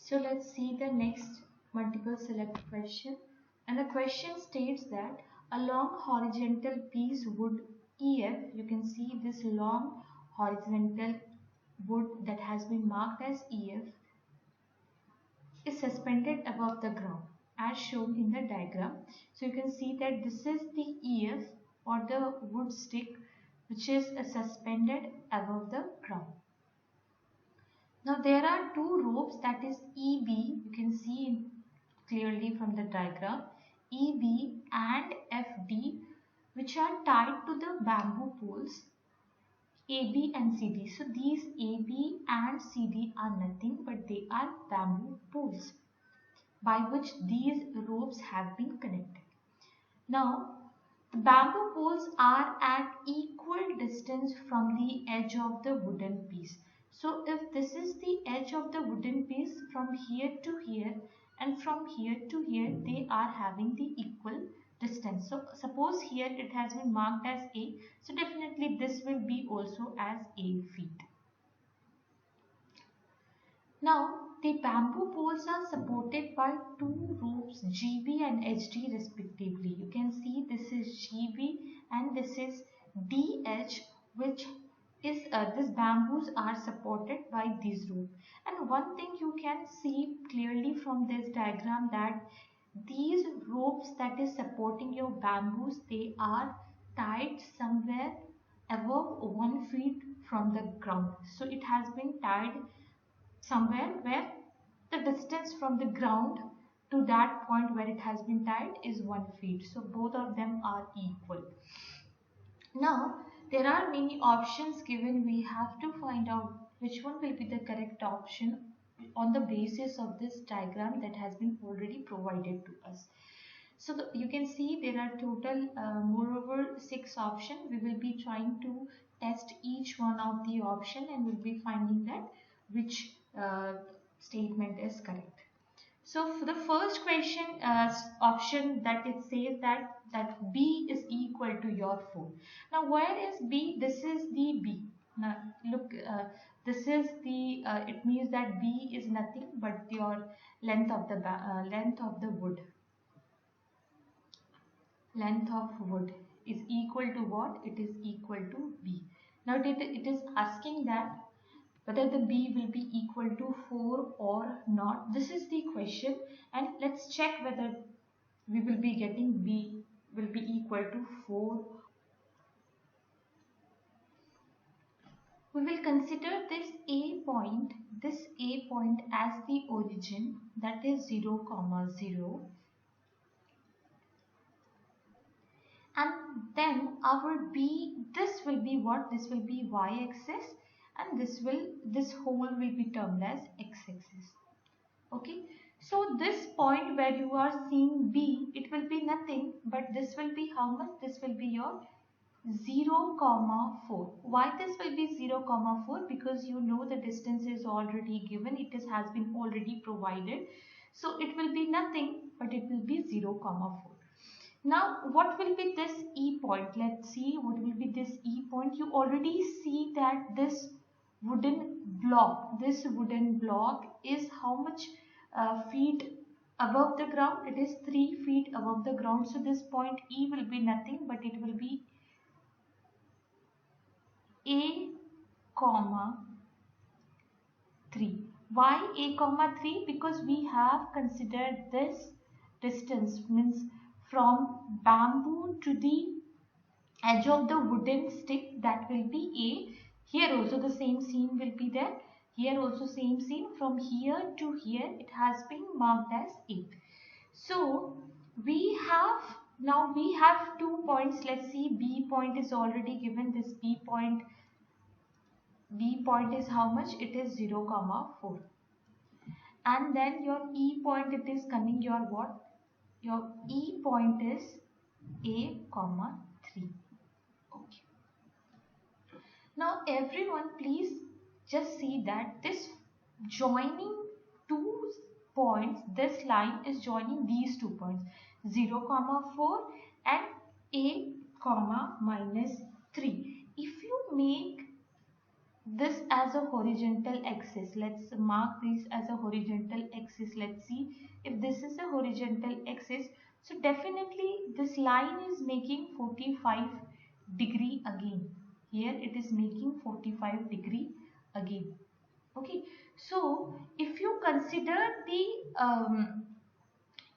So let's see the next multiple select question. And the question states that a long horizontal piece wood EF, you can see this long horizontal wood that has been marked as EF, is suspended above the ground as shown in the diagram. So you can see that this is the EF or the wood stick which is suspended above the ground. Now there are two ropes, that is EB, you can see clearly from the diagram, EB and FD, which are tied to the bamboo poles AB and CD. So these AB and CD are nothing but they are bamboo poles by which these ropes have been connected. Now the bamboo poles are at equal distance from the edge of the wooden piece. So if this is the edge of the wooden piece from here to here and from here to here, they are having the equal distance. So suppose here it has been marked as A, so definitely this will be also as A feet. Now the bamboo poles are supported by two ropes GB and HD respectively. You can see this is GB and this is DH, which is these bamboos are supported by these ropes. And one thing you can see clearly from this diagram, that these ropes that is supporting your bamboos, they are tied somewhere above 1 feet from the ground. So it has been tied somewhere where the distance from the ground to that point where it has been tied is 1 feet. So both of them are equal. Now there are many options given. We have to find out which one will be the correct option on the basis of this diagram that has been already provided to us. So you can see there are total moreover 6 options. We will be trying to test each one of the option and we'll be finding that which statement is correct. So for the first question option, that it says that B is equal to your 4. Now where is B? This is the B. Now look, this is the it means that B is nothing but your length of the wood. Length of wood is equal to what? It is equal to B. Now it is asking that whether the B will be equal to 4 or not. This is the question, and let's check whether we will be getting B will be equal to 4. We will consider this A point as the origin, that is 0, 0. And then our B, this will be what? This will be y-axis, and this whole will be termed as x-axis. Okay, so this point where you are seeing B, it will be nothing but this will be how much? This will be your 0, 4. Why this will be 0, 4? Because you know the distance is already given, has been already provided. So it will be nothing but it will be 0, 4. Now what will be this E point? Let's see what will be this E point. You already see that this wooden block is how much feet above the ground? It is 3 feet above the ground. So this point E will be nothing but it will be A, 3. Why A, 3? Because we have considered this distance, means from bamboo to the edge of the wooden stick, that will be A. Here also the same seam will be there. Here also same seam. From here to here it has been marked as A. So we have 2 points. Let's see, B point is already given. This B point is how much? It is 0, 4. And then your E point, it is coming your what? Your E point is A, 3. Okay. Now everyone please just see that this joining two points, this line is joining these 2 points, 0, 4 and A, -3. If you make this as a horizontal axis. Let's mark this as a horizontal axis. Let's see if this is a horizontal axis. So definitely this line is making 45 degree again. Here it is making 45 degree again. Okay, so if you consider the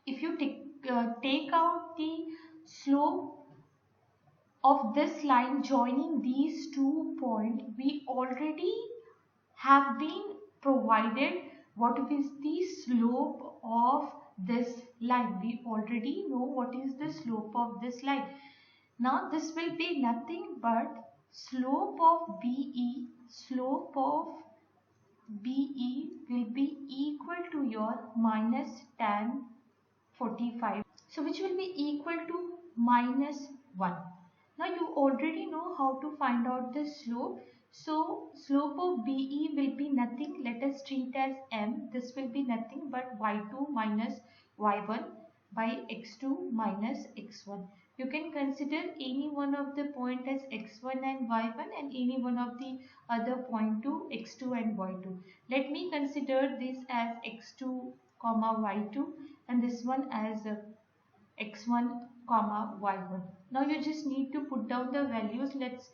if you take out the slope of this line joining these 2 points, we already have been provided what is the slope of this line. We already know what is the slope of this line. Now this will be nothing but slope of BE, slope of BE will be equal to your minus tan 45. So which will be equal to minus 1. Now you already know how to find out the slope. So slope of BE will be nothing. Let us treat as m. This will be nothing but y2 minus y1 by x2 minus x1. You can consider any one of the point as x1 and y1 and any one of the other point to x2 and y2. Let me consider this as x2 comma y2 and this one as x1 comma y1. Now you just need to put down the values. Let's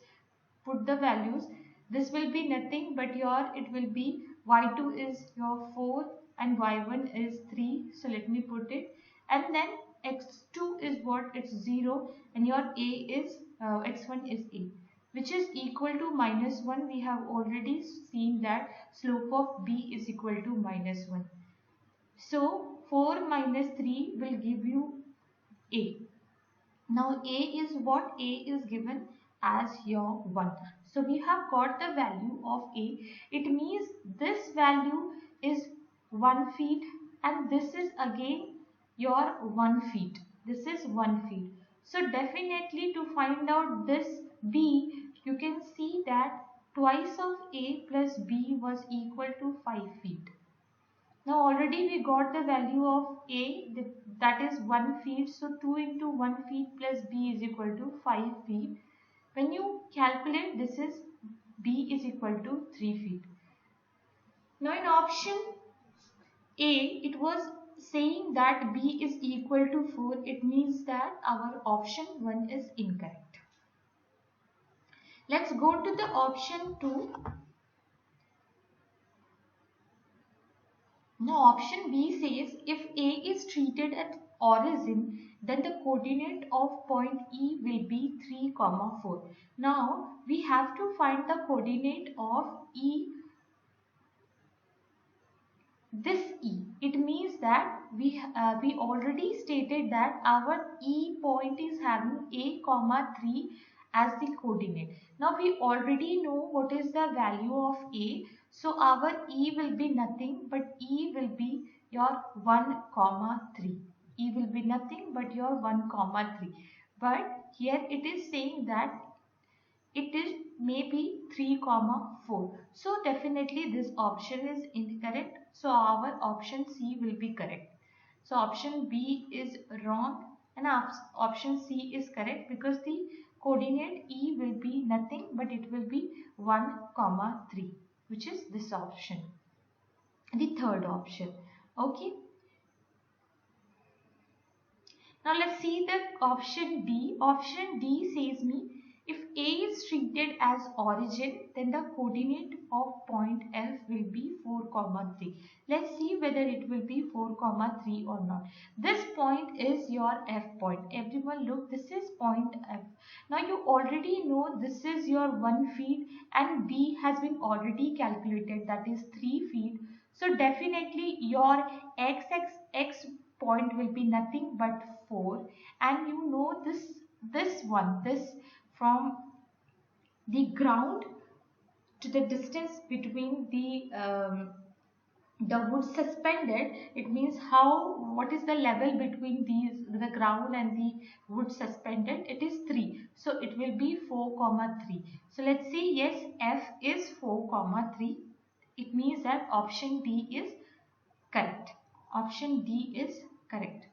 put the values. This will be nothing but your, it will be y2 is your 4 and y1 is 3. So let me put it, and then x2 is what, it's 0, and your a is x1 is a, which is equal to minus 1. We have already seen that slope of b is equal to minus 1. So 4 minus 3 will give you a. Now a is what? A is given as your 1. So we have got the value of a. It means this value is 1 feet and this is again your 1 feet. This is 1 feet. So definitely to find out this b, you can see that twice of a plus b was equal to 5 feet. Now already we got the value of a, that is 1 feet. So 2 into 1 feet plus b is equal to 5 feet. When you calculate, this is b is equal to 3 feet. Now in option A, it was saying that b is equal to 4. It means that our option 1 is incorrect. Let's go to the option 2. Now option B says if A is treated at origin, then the coordinate of point E will be 3, 4. Now we have to find the coordinate of E, this E. It means that we already stated that our E point is having A, 3 as the coordinate. Now we already know what is the value of A. So our E will be nothing but E will be your 1, 3. E will be nothing but your 1, 3. But here it is saying that it is maybe 3, 4. So definitely this option is incorrect. So our option C will be correct. So option B is wrong and option C is correct because the coordinate E will be nothing but it will be 1, 3, which is this option, the third option. Okay. Now let's see the option D. Option D says me if A is treated as origin, then the coordinate of point F will be 4, 3. Let's see whether it will be 4, 3 or not. This point is your F point. Everyone look, this is point F. Now you already know this is your 1 feet and B has been already calculated, that is 3 feet. So definitely your x point will be nothing but 4, and you know this from the ground to the distance between the wood suspended, it means what is the level between the ground and the wood suspended, it is 3. So it will be 4, 3. So let's see, yes, F is 4, 3. It means that option D is correct. Option D is correct.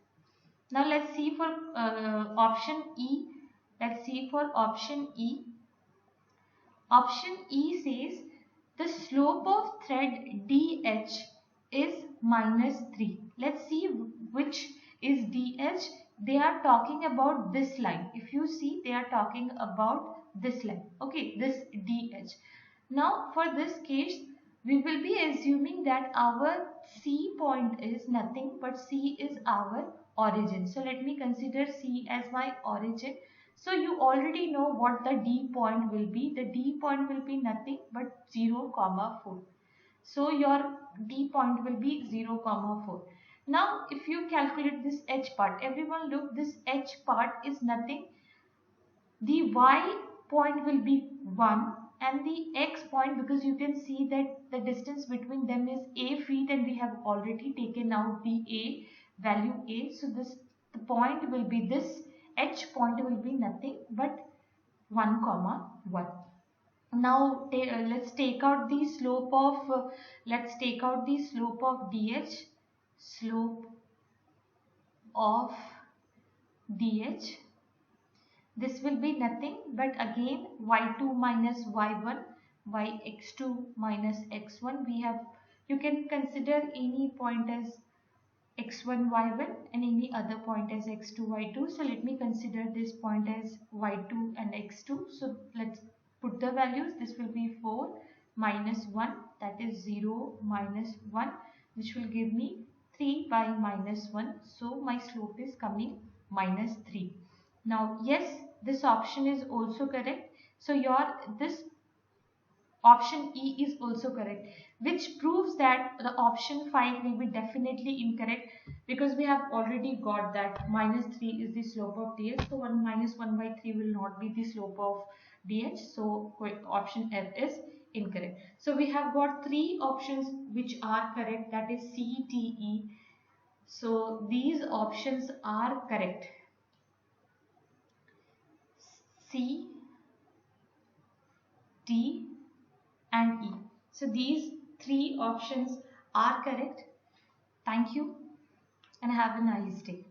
Now let's see for option E. Let's see for option E. Option E says The slope of thread DH is -3. Let's see which is DH. They are talking about this line. If you see, they are talking about this line. Okay, this DH. Now for this case, we will be assuming that our C point is nothing but C is our origin. So let me consider C as my origin. So you already know what the D point will be. The D point will be nothing but 0, 4. So your D point will be 0, 4. Now if you calculate this H part, everyone look, this H part is nothing. The Y point will be 1 and the X point, because you can see that the distance between them is A feet and we have already taken out the A value A. So this the point will be this H point will be nothing but 1, 1. Now let's take out the slope of DH. Slope of DH. This will be nothing but again y2 minus y1 by x2 minus x1. You can consider any point as x1 y1 and any other point as x2 y2. So let me consider this point as y2 and x2. So let's put the values. This will be 4 minus 1, that is 0 minus 1, which will give me 3 by minus 1. So my slope is coming -3. Now yes, this option is also correct. So this option E is also correct, which proves that the option 5 will be definitely incorrect, because we have already got that -3 is the slope of DH. So 1 minus 1 by 3 will not be the slope of DH. So option F is incorrect. So we have got 3 options which are correct, that is C, D, E. So these options are correct. C, D and E. So these 3 options are correct. Thank you and have a nice day.